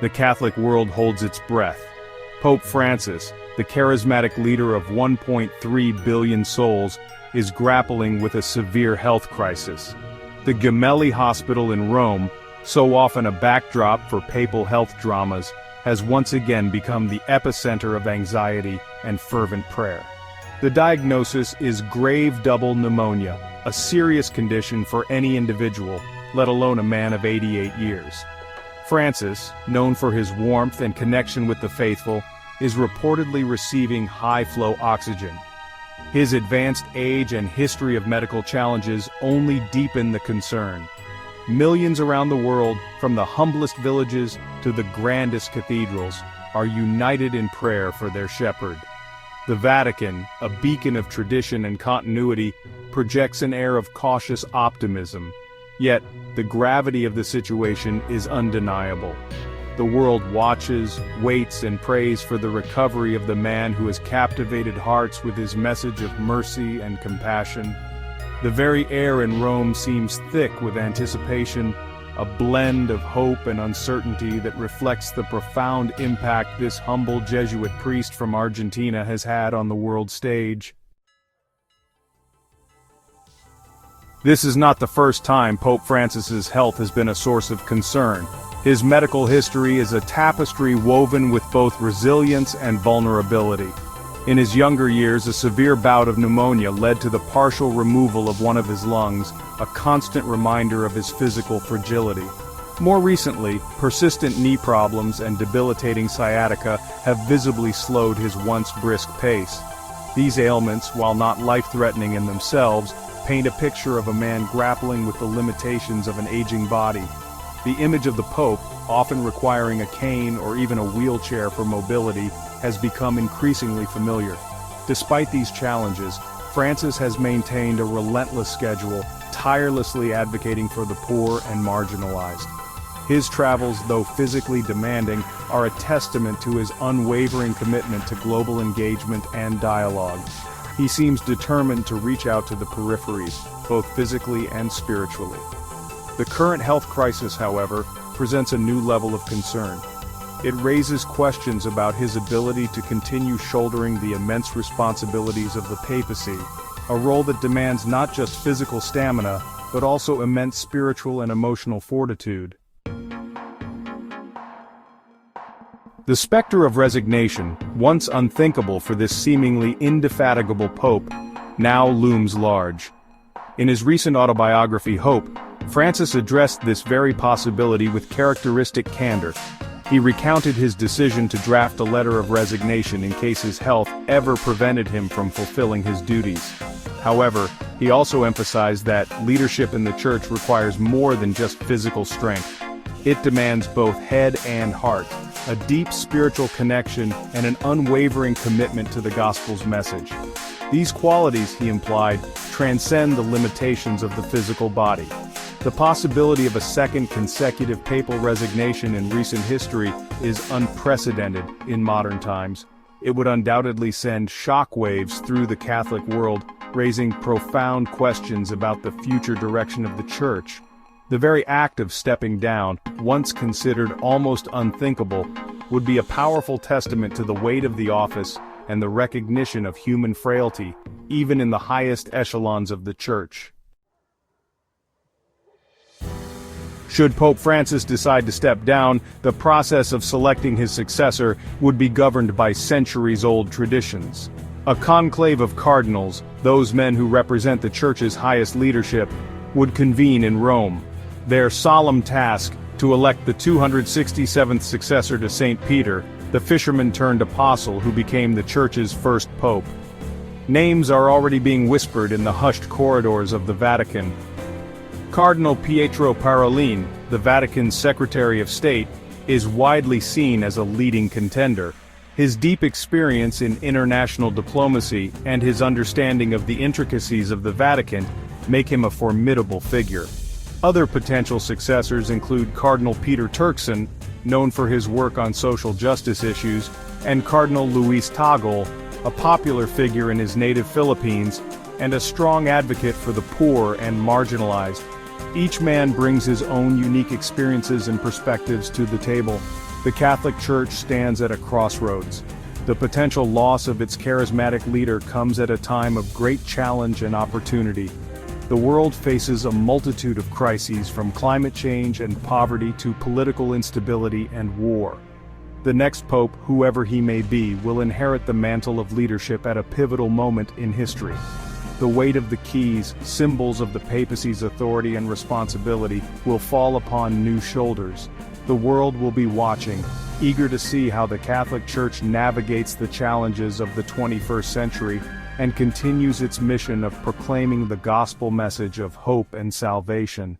the Catholic world holds its breath. Pope Francis, the charismatic leader of 1.3 billion souls, is grappling with a severe health crisis. The Gemelli Hospital in Rome, so often a backdrop for papal health dramas, has once again become the epicenter of anxiety and fervent prayer. The diagnosis is grave double pneumonia, a serious condition for any individual, let alone a man of 88 years. Francis, known for his warmth and connection with the faithful, is reportedly receiving high-flow oxygen. His advanced age and history of medical challenges only deepen the concern. Millions around the world, from the humblest villages to the grandest cathedrals, are united in prayer for their shepherd. The Vatican, a beacon of tradition and continuity, projects an air of cautious optimism. Yet, the gravity of the situation is undeniable. The world watches, waits, and prays for the recovery of the man who has captivated hearts with his message of mercy and compassion. The very air in Rome seems thick with anticipation, a blend of hope and uncertainty that reflects the profound impact this humble Jesuit priest from Argentina has had on the world stage. This is not the first time Pope Francis's health has been a source of concern. His medical history is a tapestry woven with both resilience and vulnerability. In his younger years, a severe bout of pneumonia led to the partial removal of one of his lungs, a constant reminder of his physical fragility. More recently, persistent knee problems and debilitating sciatica have visibly slowed his once brisk pace. These ailments, while not life-threatening in themselves, paint a picture of a man grappling with the limitations of an aging body. The image of the Pope, often requiring a cane or even a wheelchair for mobility, has become increasingly familiar. Despite these challenges, Francis has maintained a relentless schedule, tirelessly advocating for the poor and marginalized. His travels, though physically demanding, are a testament to his unwavering commitment to global engagement and dialogue. He seems determined to reach out to the peripheries, both physically and spiritually. The current health crisis, however, presents a new level of concern. It raises questions about his ability to continue shouldering the immense responsibilities of the papacy, a role that demands not just physical stamina, but also immense spiritual and emotional fortitude. The specter of resignation, once unthinkable for this seemingly indefatigable pope, now looms large. In his recent autobiography Hope, Francis addressed this very possibility with characteristic candor. He recounted his decision to draft a letter of resignation in case his health ever prevented him from fulfilling his duties. However, he also emphasized that leadership in the church requires more than just physical strength. It demands both head and heart, a deep spiritual connection, and an unwavering commitment to the gospel's message. These qualities, he implied, transcend the limitations of the physical body. The possibility of a second consecutive papal resignation in recent history is unprecedented in modern times. It would undoubtedly send shockwaves through the Catholic world, raising profound questions about the future direction of the Church. The very act of stepping down, once considered almost unthinkable, would be a powerful testament to the weight of the office and the recognition of human frailty, even in the highest echelons of the Church. Should Pope Francis decide to step down, the process of selecting his successor would be governed by centuries-old traditions. A conclave of cardinals, those men who represent the Church's highest leadership, would convene in Rome. Their solemn task, to elect the 267th successor to St. Peter, the fisherman-turned-apostle who became the Church's first pope. Names are already being whispered in the hushed corridors of the Vatican. Cardinal Pietro Parolin, the Vatican's Secretary of State, is widely seen as a leading contender. His deep experience in international diplomacy and his understanding of the intricacies of the Vatican make him a formidable figure. Other potential successors include Cardinal Peter Turkson, known for his work on social justice issues, and Cardinal Luis Tagle, a popular figure in his native Philippines, and a strong advocate for the poor and marginalized. Each man brings his own unique experiences and perspectives to the table. The Catholic Church stands at a crossroads. The potential loss of its charismatic leader comes at a time of great challenge and opportunity. The world faces a multitude of crises, from climate change and poverty to political instability and war. The next pope, whoever he may be, will inherit the mantle of leadership at a pivotal moment in history. The weight of the keys, symbols of the papacy's authority and responsibility, will fall upon new shoulders. The world will be watching, eager to see how the Catholic Church navigates the challenges of the 21st century and continues its mission of proclaiming the gospel message of hope and salvation.